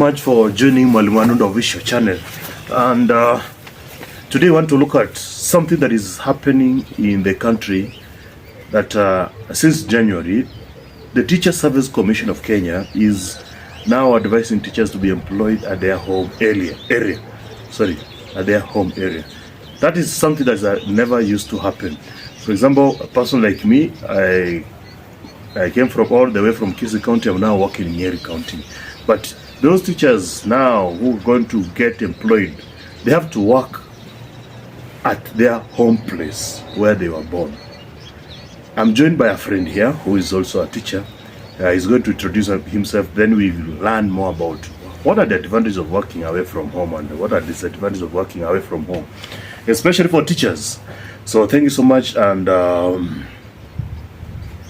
Much for joining Mwalimu Anunda official channel, and today I want to look at something that is happening in the country. That since January, the Teacher Service Commission of Kenya is now advising teachers to be employed at their home area. At their home area. That is something that never used to happen. For example, a person like me, I came from all the way from Kisii County. I'm now working in NYERI County, but those teachers now who are going to get employed, they have to work at their home place where they were born. I'm joined by a friend here who is also a teacher. He's going to introduce himself, then we will learn more about what are the advantages of working away from home and what are the disadvantages of working away from home, especially for teachers. So thank you so much, and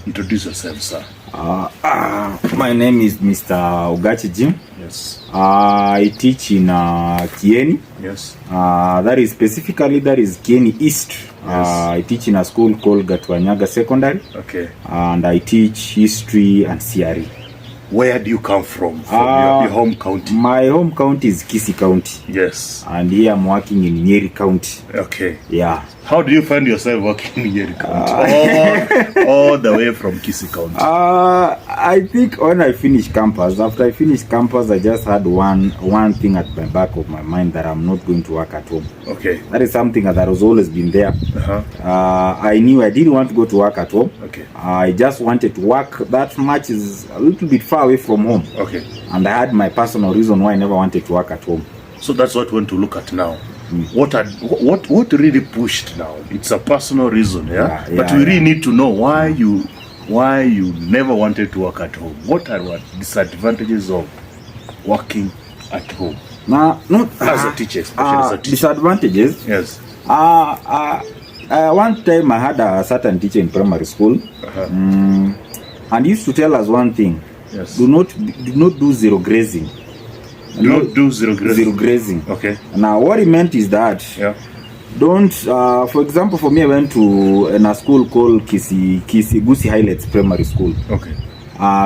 introduce yourself, sir. My name is Mr Ugati Jim. Yes. I teach in Kieni. Yes. That is Kieni East. Yes. I teach in a school called Gatwanyaga Secondary. Okay. And I teach history and CRE. Where do you come from? Your home county? My home county is Kisii County. Yes. And here I'm working in NYERI County. Okay. Yeah. How do you find yourself working in NYERI County? All the way from Kisii County? I think when I finished campus, after I finished campus, I just had one thing at the back of my mind, that I'm not going to work at home. Okay. That is something that has always been there. I knew I didn't want to go to work at home. Okay. I just wanted to work. That much is a little bit far away from home. Okay. And I had my personal reason why I never wanted to work at home. So that's what we want to look at now. What really pushed now? It's a personal reason, yeah? But we really need to know why you never wanted to work at home. What are the disadvantages of working at home? As a teacher, especially as a teacher. Disadvantages? Yes. One time I had a certain teacher in primary school, and he used to tell us one thing. Yes. Do not do zero grazing. Don't do zero grazing. Zero grazing. Okay. Now what he meant is that don't. For example, for me, I went to a school called Kisii Highlights Primary School. Okay.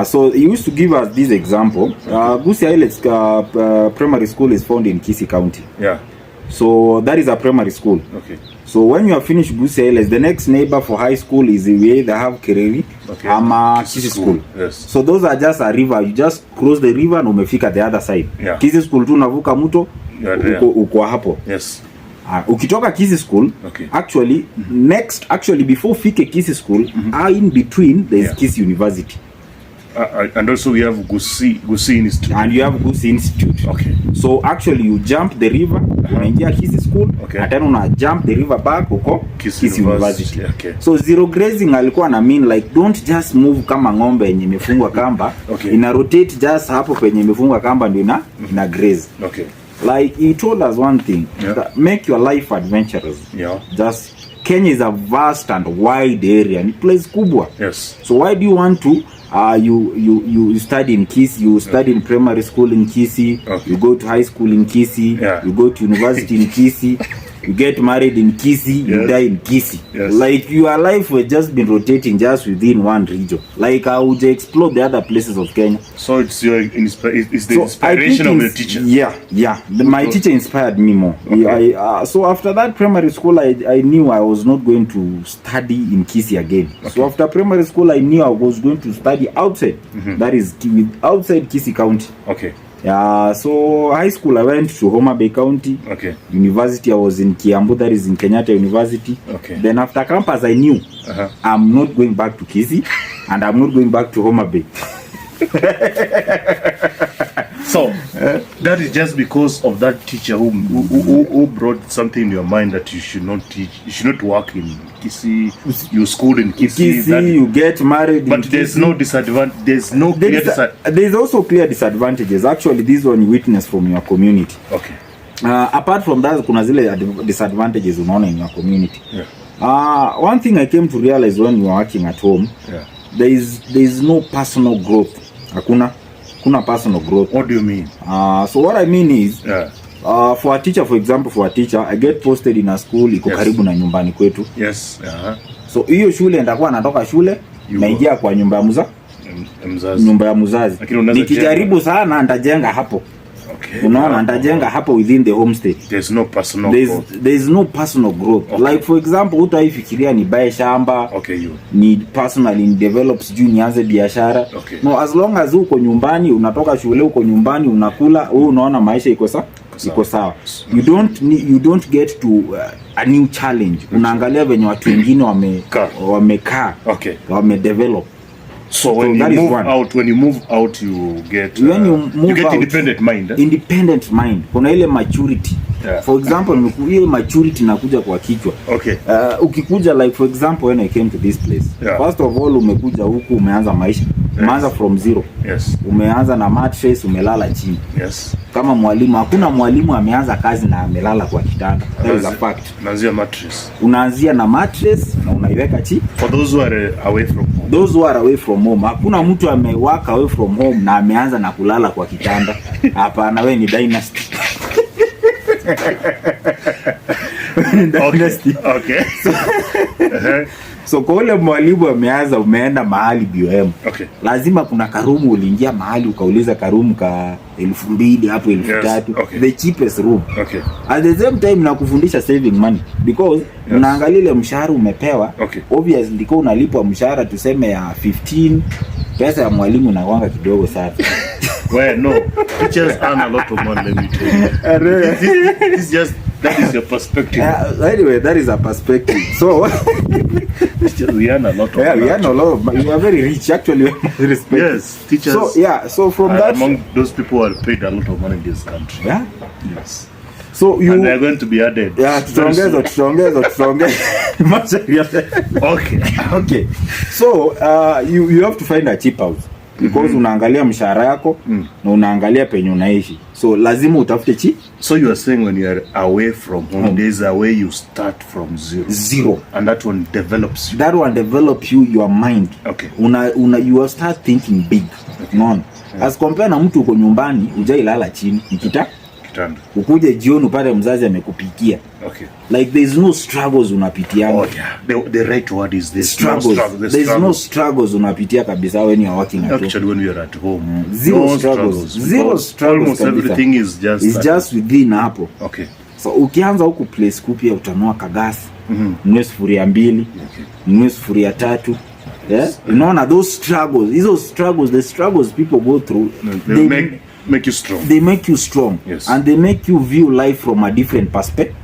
So he used to give us this example. Kisii Highlights Primary School is found in Kisii County. Yeah. So that is a primary school. Okay. So when you have finished Kisii Highlights, the next neighbor for high school is the way they have Kereri. Okay. Kisii school. Yes. So those are just a river. You just cross the river and umefika the other side. Yeah. Kisii school tu unavuka mto, uko hapo. Yes. Ukitoka Kisii school, okay. Actually before fike Kisii school, in between there is Kisii University. And also we have Kisii Institute. And you have Kisii Institute. Okay. So actually you jump the river, unaingia Kisii school, and then una jump the river back uko Kisii University. Okay. So zero grazing alikuwa na mean like don't just move kama ng'ombe yenye imefungwa kamba. Okay. Ina rotate just hapo penye imefungwa kamba ndio ina graze. Okay. Like he told us one thing, that make your life adventurous. Yeah. Just Kenya is a vast and wide area and place kubwa. Yes. So why do you want to you study in Kisii, you study in primary school in Kisii, you go to high school in Kisii, you go to university in Kisii, you get married in Kisii, you die in Kisii. Yes. Like your life will just been rotating just within one region. Like how would you explore the other places of Kenya? So it's the inspiration of the teacher. Yeah. My teacher inspired me more. So after that primary school, I knew I was not going to study in Kisii again. Okay. So after primary school, I knew I was going to study outside. That is outside Kisii County. Okay. So high school I went to Homa Bay County. Okay. University I was in Kiambu, that is in Kenyatta University. Okay. Then after campus I knew I'm not going back to Kisii and I'm not going back to Homa Bay. So that is just because of that teacher who brought something in your mind that you should not teach, you should not work in Kisii. You school in Kisii, you get married. But there's no disadvantage. There's also clear disadvantages. Actually, this one you witness from your community. Okay. Apart from that, kuna zile disadvantages unaona in your community. Yeah. One thing I came to realize when you are working at home, there is no personal growth. Kuna personal growth. What do you mean? So what I mean is, for a teacher, for example, I get posted in a school iko karibu na nyumbani kwetu. Yes. So hiyo shule ndakuwa natoka shule naingia kwa nyumba ya mzazi. Nyumba ya mzazi. Nikijaribu sana nitajenga hapo. Okay. Unaona, ndajenga hapo within the homestay. There's no personal growth. There's no personal growth. Okay. Like for example, utaifikiria ni buy shamba. Okay, you. Ni personally develops juu nianze biashara. Okay. No, as long as uko nyumbani, unatoka shule uko nyumbani, unakula, wewe unaona maisha iko sawa. Iko sawa. You don't get to a new challenge. Unaangalia venye watu wengine wamekaa. Okay. Wamedevelop. So when you move out you get independent mind. Independent mind. Kuna ile maturity. Yeah. For example, ile maturity nakuja kwa kichwa. Okay. Ukikuja like for example when I came to this place. Yeah. First of all umekuja huku umeanza maisha. Umeanza from zero. Yes. Umeanza na mattress, umelala chini. Yes. Kama mwalimu, hakuna mwalimu ameanza kazi na amelala kwa kitanda. That is a fact. Unaanzia mattress. Unaanzia na mattress na unaiweka chini. For those who are away from home. Those who are away from home. Hakuna mtu amewaka away from home na ameanza na kulala kwa kitanda. Hapana, wewe ni dynasty. Okay. So kwa ule mwalimu ameanza umeenda mahali BOM. Okay. Lazima kuna karumu uliingia mahali ukauliza karumu ka 2,000 hapo 3,000. Yes. Okay. The cheapest room. Okay. At the same time nakufundisha saving money because unaangalia ile mshahara umepewa. Okay. Obviously ndiko unalipwa mshahara tuseme ya 15, pesa ya mwalimu inakuanga kidogo sana. Well, no. Teachers earn a lot of money, let me tell you. This just that is your perspective. Anyway, that is a perspective. So we earn a lot of money. We earn a lot of money. We are very rich actually. Yes, teachers. So from that among those people who are paid a lot of money in this country. Yeah. Yes. So and they are going to be added. Yeah, tutaongeza. Okay. So you have to find a cheap house. Because unaangalia mshahara yako na unaangalia penye unaishi. So lazima utafute cheap. So you are saying when you are away from home, there's a way you start from zero. And that one develops you. That one develops your mind. Okay. You start thinking big. Okay. No. Yeah. As compare na mtu uko nyumbani, hujailala chini, kitanda. Ukuje jioni upate mzazi amekupikia. Okay. Like there's no struggles unapitia. Oh yeah. The right word is this. Struggles. There's no struggles unapitia kabisa when you are working at home. Actually when you are at home. Zero struggles. Zero struggles. Almost everything is just within hapo. Okay. So ukianza huku place kupia utanua kagasi. Nunue sufuria 2. Nunue sufuria 3. Yeah? Unaona those struggles. The struggles people go through. They make you strong. They make you strong. Yes. And they make you view life from a different perspective.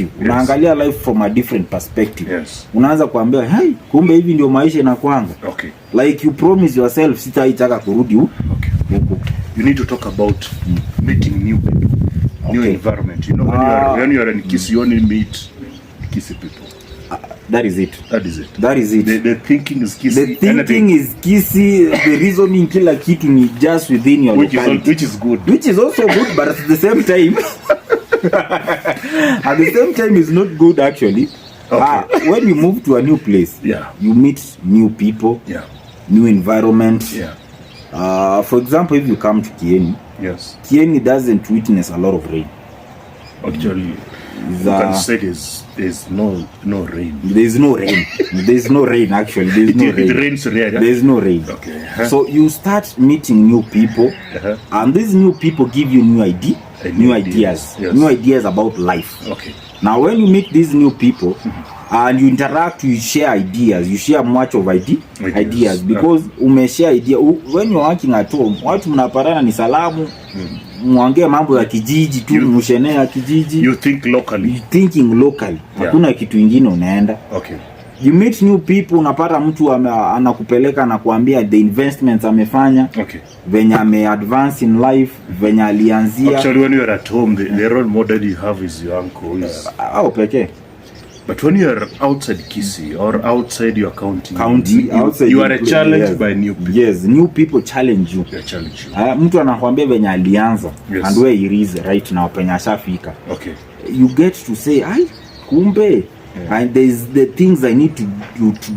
Yes. Unaangalia life from a different perspective. Yes. Unaanza kuambia, "Hey, kumbe hivi ndio maisha inakuanga." Okay. Like you promise yourself sitaitaka kurudi huko. Okay. You need to talk about meeting new people. New environment. You know when you are in Kisii, you only meet Kisii people. That is it. The thinking is Kisii. The thinking is Kisii. The reasoning kila kitu ni just within your locality. Which is good. Which is also good, but at the same time it's not good actually. Okay. When you move to a new place, you meet new people, new environment. Yeah. For example, if you come to Kieni, Kieni doesn't witness a lot of rain. Actually, you can say there's no rain. There's no rain. There's no rain actually. There's no rain. It rains rare. There's no rain. Okay. So you start meeting new people, and these new people give you new ideas. Yes. New ideas about life. Okay. Now when you meet these new people and you interact, you share ideas. You share much of ideas because umeshare idea. When you're working at home, watu mnaparana ni salamu. Muongee mambo ya kijiji tu, mshenea kijiji. You think locally. You thinking locally. Hakuna kitu kingine unaenda. Okay. You meet new people, unapata mtu anakupeleka na kuambia the investments amefanya. Okay. Venye ame advance in life, venye alianzia. Actually when you are at home, the role model you have is your uncle. Pekee. But when you are outside Kisii or outside your county, outside you are challenged by new people. Yes, new people challenge you. They challenge you. Mtu anakuambia venye alianza and where he is right now penye ashafika. Okay. You get to say, kumbe. And there's the things I need to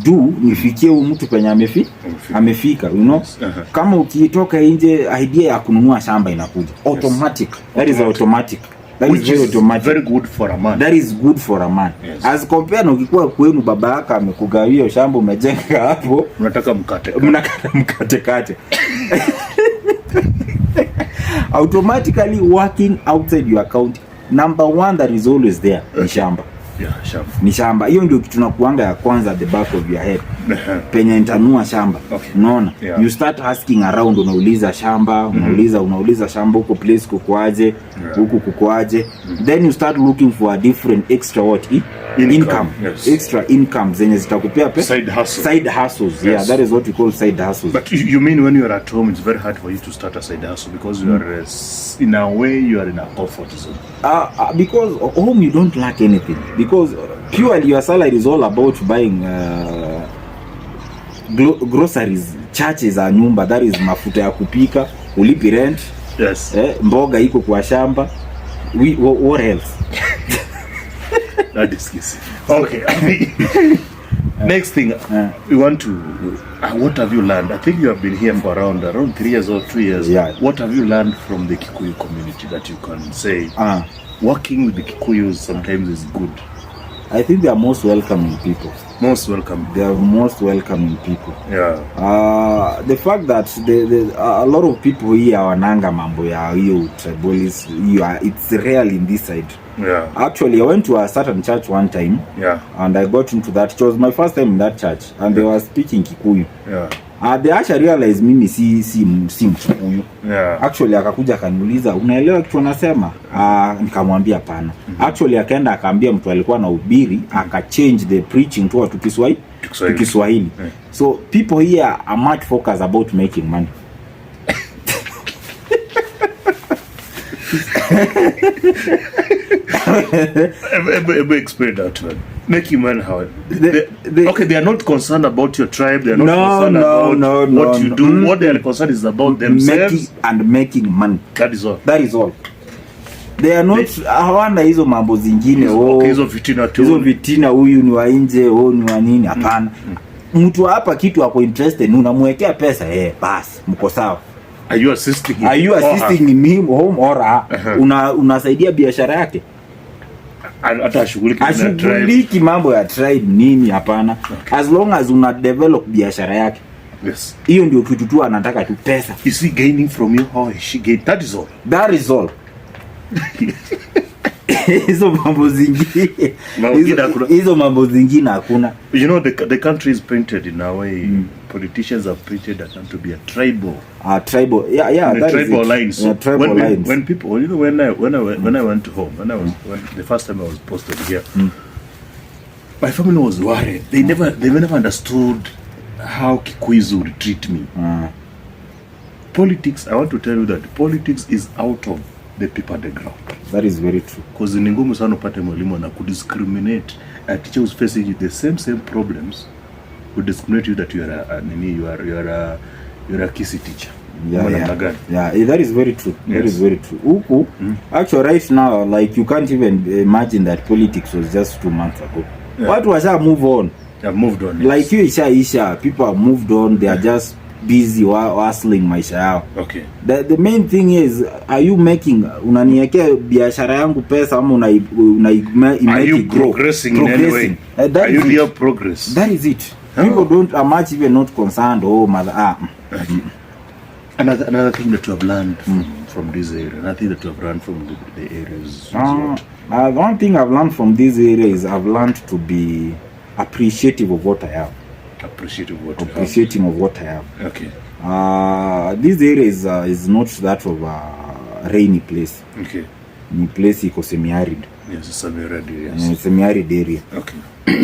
do nifikie mtu penye amefika, you know. Kama ukitoka nje idea ya kununua shamba inakuja automatic. That is automatic. That Which is very good for a man. That is good for a man. Yes. As compared na ukikuwa kwenu baba yako amekugawia shamba umejenga hapo, unataka mkate. Automatically working outside your county, number one that is always there ni shamba. Yeah, shamba. Ni shamba. Hiyo ndio kitu nakuanga ya kwanza at the back of your head. Penye nitanua shamba. Okay. Unaona? Yeah. You start asking around, unauliza shamba, unauliza shamba huko place kukoaje, huku kukoaje. Then you start looking for a different extra what? Income. Yes. Extra income zenye zitakupea pesa. Side hustles. Yes. Yeah, that is what we call side hustles. But you mean when you are at home, it's very hard for you to start a side hustle because you are in a way you are in a comfort zone. Because home you don't lack anything. Because purely your salary is all about buying groceries, churches za nyumba, that is mafuta ya kupika, ulipi rent. Yes. Mboga iko kwa shamba. What else? That is Kisii. Okay. Next thing, we want to. What have you learned? I think you have been here for around 3 years or 2 years. Yeah. What have you learned from the Kikuyu community that you can say? Working with the Kikuyus sometimes is good. I think they are most welcoming people. Most welcome. They are most welcoming people. Yeah. The fact that a lot of people here wananga mambo ya hiyo tribalism, it's rare in this side. Yeah. Actually, I went to a certain church one time. Yeah. And I got into that. It was my first time in that church, and they were speaking Kikuyu. Yeah. They actually realized mimi si Mkikuyu. Yeah. Actually akakuja akaniuliza, unaelewa kitu anasema? Nikamwambia pana. Actually akaenda akaambia mtu alikuwa na ubiri, change the preaching to Kiswahili. Yeah. So people here are much focused about making money. Explain that one. Making money how? Okay, they are not concerned about your tribe. They are not concerned about what you do. What they are concerned is about themselves making money. That is all. That is all. They are not hawana hizo mambo zingine. Okay, hizo vitina tu. Hizo vitina, huyu ni wa nje, ni wa nini? Hapana. Mtu hapa kitu ako interested, unamwekea pesa, basi mko sawa. Are you assisting him? Are you assisting him home or unasaidia biashara yake? Hata ashughuliki mambo ya tribe nini, hapana. Okay. As long as una develop biashara yake. Yes. Hiyo ndio kitu tu anataka tu pesa. Is he gaining from you or is she gaining? That is all. That is all. Hizo mambo zingine hakuna. You know, the country is painted in a way. Politicians have painted the country to be a tribal. Tribal. Yeah. The tribal lines. Yeah, tribal lines. When people, you know, when I went to home, when the first time I was posted here, my family was worried. They never understood how Kikuyus would treat me. Politics. I want to tell you that politics is out of the people at the ground. That is very true. Because ni ngumu sana upate mwalimu na kudiscriminate a teacher who's facing the same problems would discriminate you that you are a Kisii teacher. Yeah, that is very true. Yes. That is very true. Uku, actually right now, like you can't even imagine that politics was just 2 months ago. Yeah. What was that move on? Have moved on. Like you isha, people have moved on. They are just busy hustling maisha yao. Okay. The main thing is, are you making unaniwekea biashara yangu pesa ama are you progressing in any way? Are you real progress? That is it. People don't are much even not concerned. Another thing that you have learned from this area, another thing that you have learned from the areas. One thing I've learned from this area is I've learned to be appreciative of what I have. Appreciative of what I have. Okay. This area is not that of a rainy place. Okay. Ni place iko semi-arid. Yes, semi-arid area. Semi-arid area. Okay.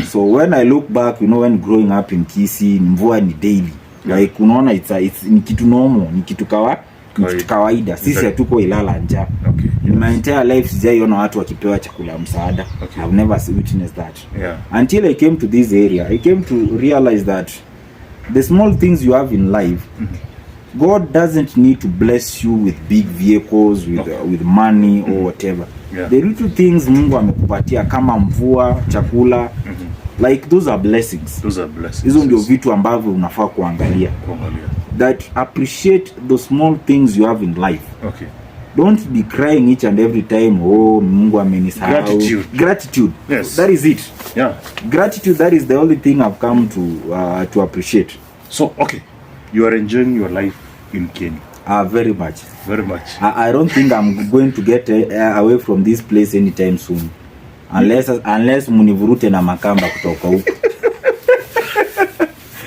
So when I look back, you know, when growing up in Kisii, mvua ni daily. Like unaona it's ni kitu normal, ni kitu kawaida. Sisi hatuko ilala njaa. Okay. In my entire life sijaiona watu wakipewa chakula msaada. Okay. I've never witnessed that. Yeah. Until I came to this area, I came to realize that the small things you have in life, God doesn't need to bless you with big vehicles, with money or whatever. Yeah. The little things Mungu amekupatia kama mvua, chakula, like those are blessings. Hizo ndio vitu ambavyo unafaa kuangalia. That appreciate the small things you have in life. Okay. Don't be crying each and every time, Mungu amenisahau. Gratitude. Yes. That is it. Yeah. Gratitude, that is the only thing I've come to appreciate. So, okay. You are enjoying your life in Kenya. Very much. Very much. I don't think I'm going to get away from this place anytime soon. Unless munivurute na makamba kutoka huko.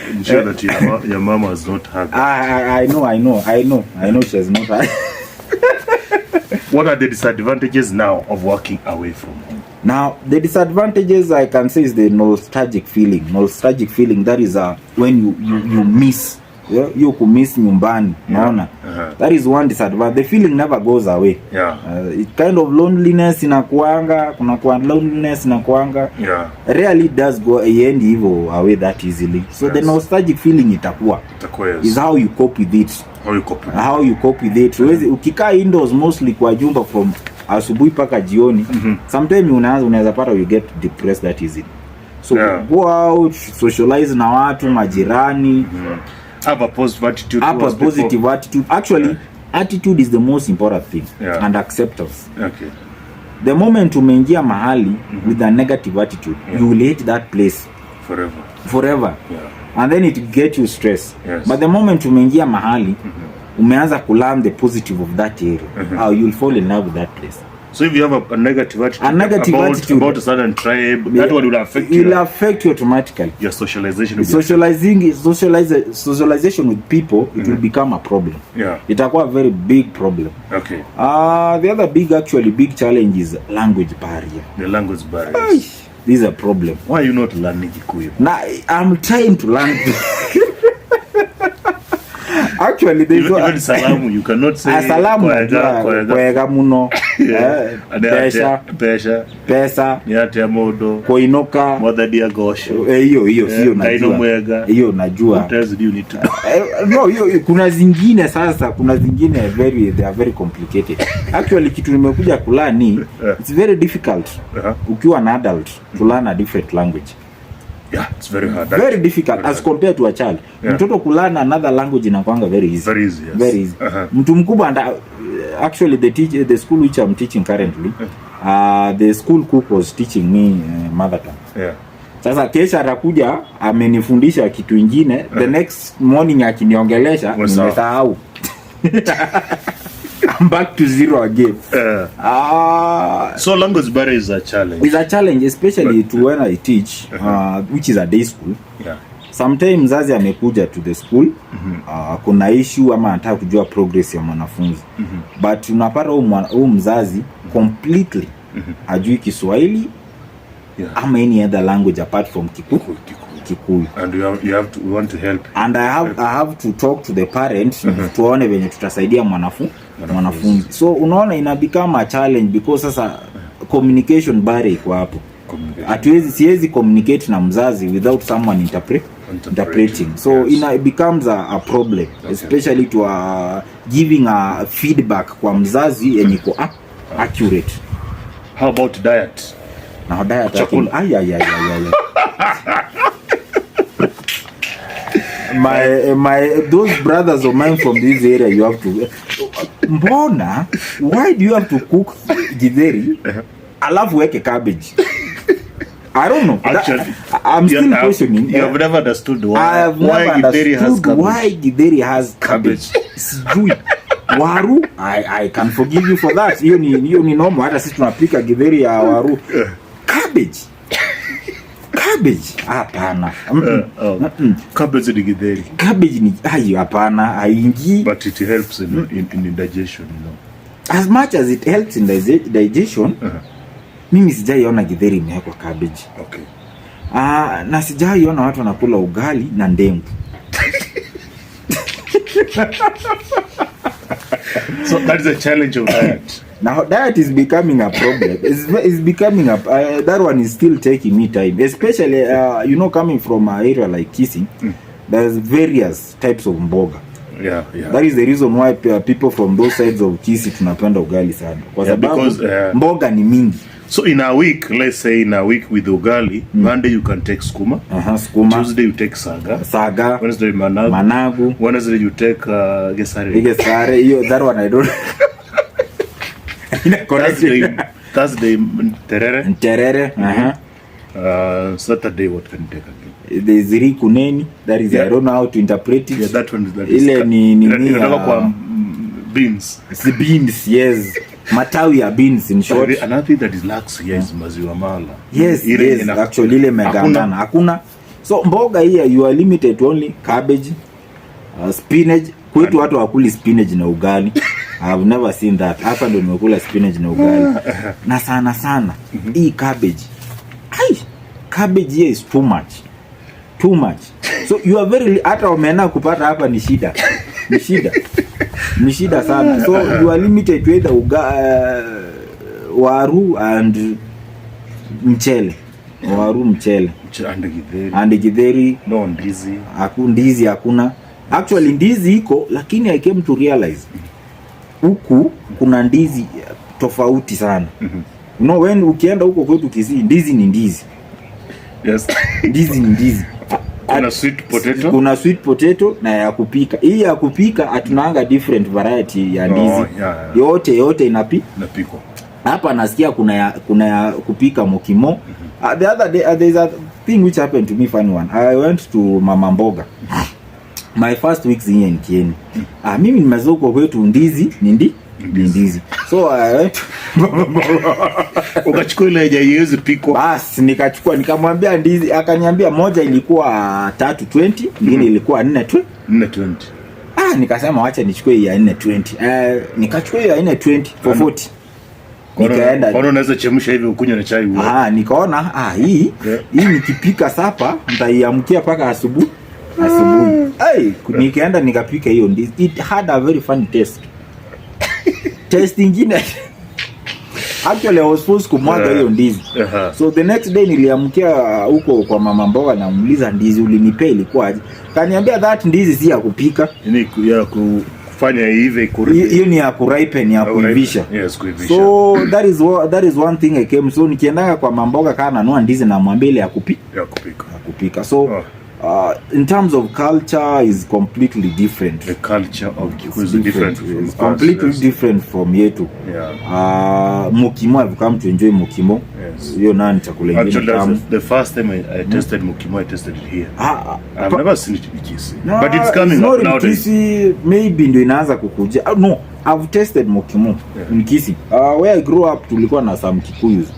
I'm sure that your mama has not had that. I know she has not had. What are the disadvantages now of working away from home? Now, the disadvantages I can say is the nostalgic feeling. Nostalgic feeling, that is when you miss. You could miss nyumbani, naona. That is one disadvantage. The feeling never goes away. It kind of loneliness inakuanga, kunakuwa loneliness inakuanga. Rarely does go end evil away that easily. So the nostalgic feeling itakuwa. Is how you cope with it. How you cope with it. Ukikaa indoors mostly kwa jumba from asubuhi paka jioni, sometimes unaweza pata you get depressed that easily. So go out, socialize na watu, majirani. Have a positive attitude. Attitude. Actually, attitude is the most important thing. And acceptance. Okay. The moment umeingia mahali with a negative attitude, you will hate that place forever. And then it get you stress. But the moment umeingia mahali, umeanza kulearn the positive of that area, you will fall in love with that place. So if you have a negative attitude, about a certain tribe, that one will affect you. It will affect you automatically. Your socialization. Socialization with people, it will become a problem. Itakuwa a very big problem. Okay. The other big challenge is language barrier. The language barrier. This is a problem. Why are you not learning Kikuyu? Now, I'm trying to learn. Actually, there's even salamu you cannot say salamu kwega muno pesa nyate ya modo koinoka modadi ya gosho hiyo najua what else do you need to no kuna zingine they are very complicated. Actually kitu nimekuja kulani it's very difficult ukiwa an adult to learn a different language. It's very hard. Very difficult as compared to a child. Mtoto kulana another language inakuanga very easy. Very easy. Mtu mkubwa actually the school which I'm teaching currently, the school cook was teaching me mother tongue. Sasa kesha atakuja amenifundisha kitu kingine, the next morning akiniongelesha nimesahau. I'm back to zero again. So language barrier is a challenge. It's a challenge, especially to when I teach, which is a day school. Sometimes mzazi amekuja to the school, kuna issue ama anataka kujua progress ya mwanafunzi. But unapata huyu mzazi completely hajui Kiswahili ama any other language apart from Kikuyu. And you want to help. And I have to talk to the parents tuone venye tutasaidia mwanafunzi. So unaona ina become a challenge because sasa communication barrier iko hapo. Siwezi communicate na mzazi without someone interpreting. So it becomes a problem, especially to giving a feedback kwa mzazi yenye iko accurate. How about diet? Now diet my those brothers of mine from this area, you have to mbona, why do you have to cook githeri alafu weke cabbage? I don't know. Actually, I'm still questioning. You have never understood why githeri has cabbage. Sijui. Waru, I can forgive you for that. Hiyo ni normal, hata sisi tunapika githeri ya waru. Cabbage. Hapana. Cabbage ni githeri. Cabbage ni hapana, haingii. But it helps in digestion, you know. As much as it helps in digestion, mimi sijaiona githeri imewekwa cabbage. Okay. Na sijaiona watu wanakula ugali na ndengu. So that is a challenge of diet. Now diet is becoming a problem. It's becoming that one is still taking me time, especially coming from an area like Kisii. There's various types of mboga. That is the reason why people from those sides of Kisii tunapenda ugali sana. Kwa sababu mboga ni mingi. So in a week, let's say in a week with ugali, Monday you can take skuma. Tuesday you take saga. Wednesday managu. Wednesday you take gesare. That one I don't. Thursday terere. Saturday what can you take again? There's rikuneni. That is I don't know how to interpret it. That one is that. Ile ni kwa beans. It's the beans, yes. Matawi ya beans in short. Another thing that is lacks here is maziwa mala. Yes, yes, actually ile megandana. Hakuna. So mboga here you are limited to only cabbage, spinach. Kwetu watu wakuli spinach na ugali. I've never seen that. Hapa ndo nimekula spinach na ugali. Na sana. Hii cabbage. Cabbage here is too much. Too much. So you are very, hata umeenda kupata hapa ni shida. Ni shida sana. So you are limited to either waru and mchele. Waru mchele. And githeri. No ndizi. Ndizi hakuna. Actually ndizi iko, lakini I came to realize huku kuna ndizi tofauti sana. You know, when ukienda huko kwetu Kisii, ndizi ni ndizi. Yes. Ndizi ni ndizi. Kuna sweet potato. Kuna sweet potato na ya kupika. Hii ya kupika atunanga different variety ya ndizi. Yote inapikwa. Hapa nasikia kuna ya kupika mokimo. The other day there's a thing which happened to me, funny one. I went to Mama Mboga. My first weeks here in Kieni. Mimi nimezoea kwa kwetu ndizi ni ndizi. So I went ukachukua ile haiwezi pikwa. Bas nikachukua nikamwambia ndizi, akaniambia moja ilikuwa 320, nyingine ilikuwa 420. Nikasema acha nichukue ya 420. Nikachukua ya 420 for 40. Nikaenda. Kwa unaweza chemsha hivi ukunywe na chai wewe. Nikaona hii nikipika sapa nitaiamkia paka asubuhi. Nikaenda nikapika hiyo ndizi. It had a very funny taste. Taste ingine. Actually I was supposed kumwaga hiyo ndizi. So the next day niliamkia huko kwa Mama Mboga na muuliza ndizi ulinipea ilikuwa aje. Kaniambia that ndizi si ya kupika. Ni ya kufanya hivi hiyo ni ya kuripen, ya kuivisha. Yes, kuivisha. So that is one thing I came. So nikiendanga kwa Mama Mboga kana nanua ndizi na mwambie ile ya kupika. So in terms of culture is completely different. The culture of Kikuyu is different from it's completely different from yetu. Mukimo, I've come to enjoy mukimo. Yes. Hiyo nani chakula ingine tamu. Actually the first time I tasted mukimo, I tasted it here. I've never seen it in Kisii. No, but it's coming up nowadays. Kisii maybe ndio inaanza kukuja. No, I've tasted mukimo in Kisii. Where I grew up tulikuwa na some Kikuyus.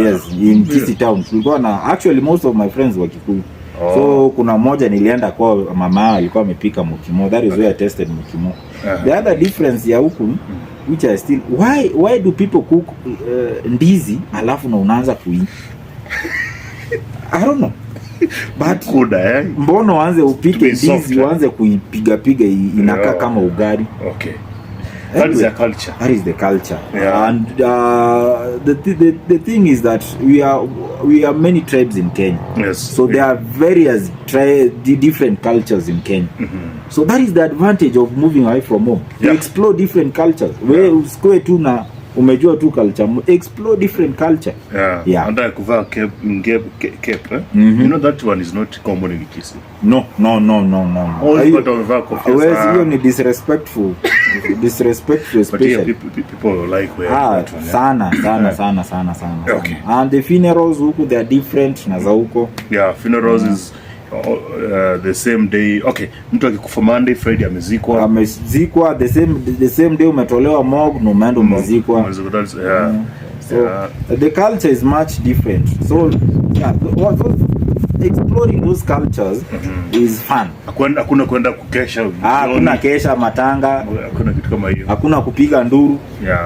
Yes, in Kisii town. Tulikuwa na, actually most of my friends were Kikuyu. So kuna moja nilienda kwa mama alikuwa amepika mukimo. That is where I tasted mukimo. The other difference ya huku which I still, why do people cook ndizi alafu na unaanza kui I don't know. But mbona waanze upike ndizi uanze kuipiga inakaa kama ugali. Okay. That is the culture. That is the culture. And the thing is that we are many tribes in Kenya. Yes. So there are various different cultures in Kenya. So that is the advantage of moving away from home. To explore different cultures. Where usikwe tu na umejua tu culture, explore different culture. And I kuvaa cape. You know that one is not common in Kisii. No. Hiyo ni disrespectful. Especially people like where sana. Okay. And the funerals huko they are different na za huko. Funerals is the same day. Okay, mtu akikufa Monday, Friday amezikwa the same day umetolewa morgue na umeenda umezikwa. So the culture is much different. So exploring those cultures is fun. Hakuna kwenda kukesha. Hakuna kesha matanga. Hakuna kitu kama hiyo. Hakuna kupiga nduru.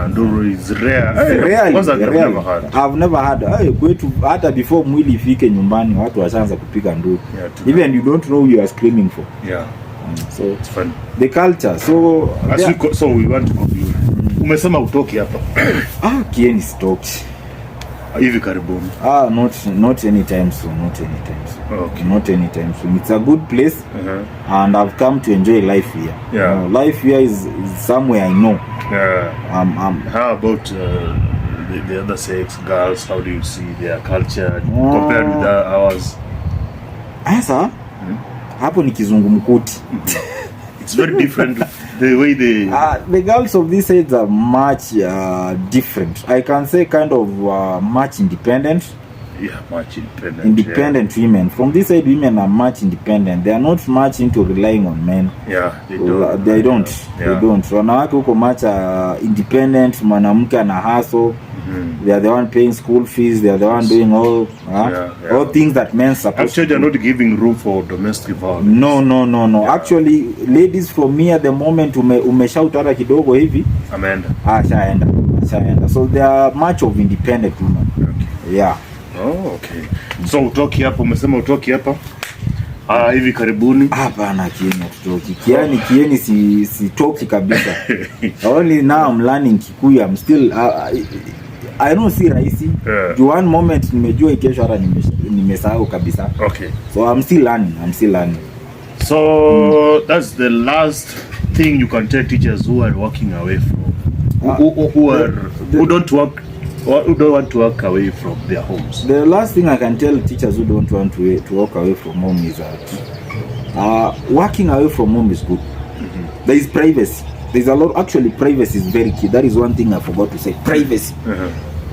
Nduru is rare. I've never had. Kwetu hata before mwili ifike nyumbani watu washaanza kupiga nduru. Even you don't know you are screaming for. So it's fun. The culture. So we want to conclude. Umesema utoki hapa. Kieni stoki. Hivi karibuni. Not anytime soon. Okay. Not anytime soon. It's a good place. And I've come to enjoy life here. Life here is somewhere I know. How about the other sex, girls? How do you see their culture compared with ours? Hapo ni kizungumkuti. It's very different. The way the girls of these sides are much different. I can say kind of much independent. much independent. Independent women. From this side, women are much independent. They are not much into relying on men. Yeah, they don't. They don't. Wanawake huko much independent. Mwanamke ana hustle. They are the one paying school fees. They are the one doing all things that men supposed. Actually, they are not giving room for domestic violence. No. Yeah. Actually, ladies from me at the moment umeshout hata kidogo hivi. Amenda. Shaenda. So they are much of independent women. Okay. Yeah. Oh, okay. So utoki hapa, umesema utoki hapa? Hivi karibuni? Hapana, tutoki. Kieni si kabisa. Only now I'm learning Kikuyu. I'm still I don't see rahisi. To one moment nimejua kesho hata nimesahau kabisa. Okay. So I'm still learning. So that's the last thing you can tell teachers who are walking away from who don't want to walk away from their homes. The last thing I can tell teachers who don't want to walk away from home is that walking away from home is good. There is privacy. There's a lot. Actually, privacy is very key. That is one thing I forgot to say. Privacy.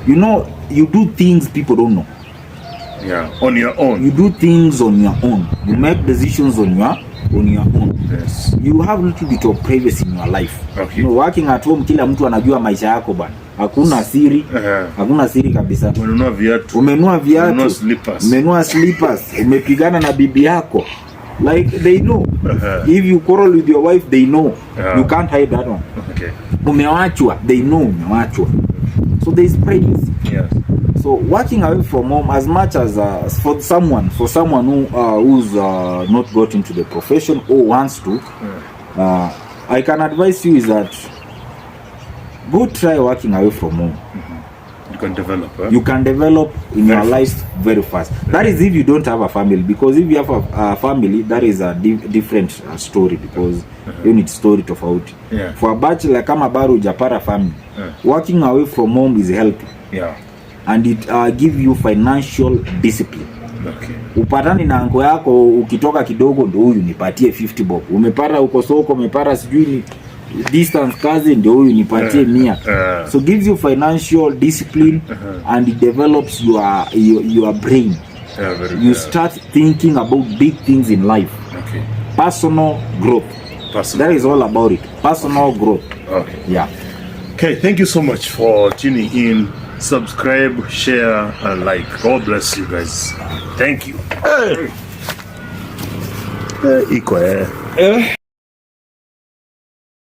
You know, you do things people don't know. Yeah, on your own. You do things on your own. You make decisions on your own. Yes. You have a little bit of privacy in your life. Okay. You know, working at home, kila mtu anajua maisha yako bana. Hakuna siri. Hakuna siri kabisa. Umenunua viatu. Umenunua slippers. Umepigana na bibi yako. Like they know. If you quarrel with your wife, they know. You can't hide that one. Okay. Umewachwa, they know umewachwa. So there is privacy. Yes. So working away from home, as much as for someone who's not got into the profession or wants to, I can advise you is that go try working away from home. You can develop. You can develop in your life very fast. That is if you don't have a family. Because if you have a family, that is a different story. Because you need story tofauti. For a bachelor, kama bado hujapata family, working away from home is healthy. Yeah. And it give you financial discipline. Okay. Upatani na anko yako ukitoka kidogo ndo huyu nipatie 50 bob. Umepata uko soko, umepata sijui ni distance kazi ndio huyu nipatie 100. So gives you financial discipline and it develops your brain. You start thinking about big things in life. Okay. Personal growth. That is all about it. Personal growth. Okay. Yeah. Okay, thank you so much for tuning in. Subscribe, share, and like. God bless you guys. Thank you.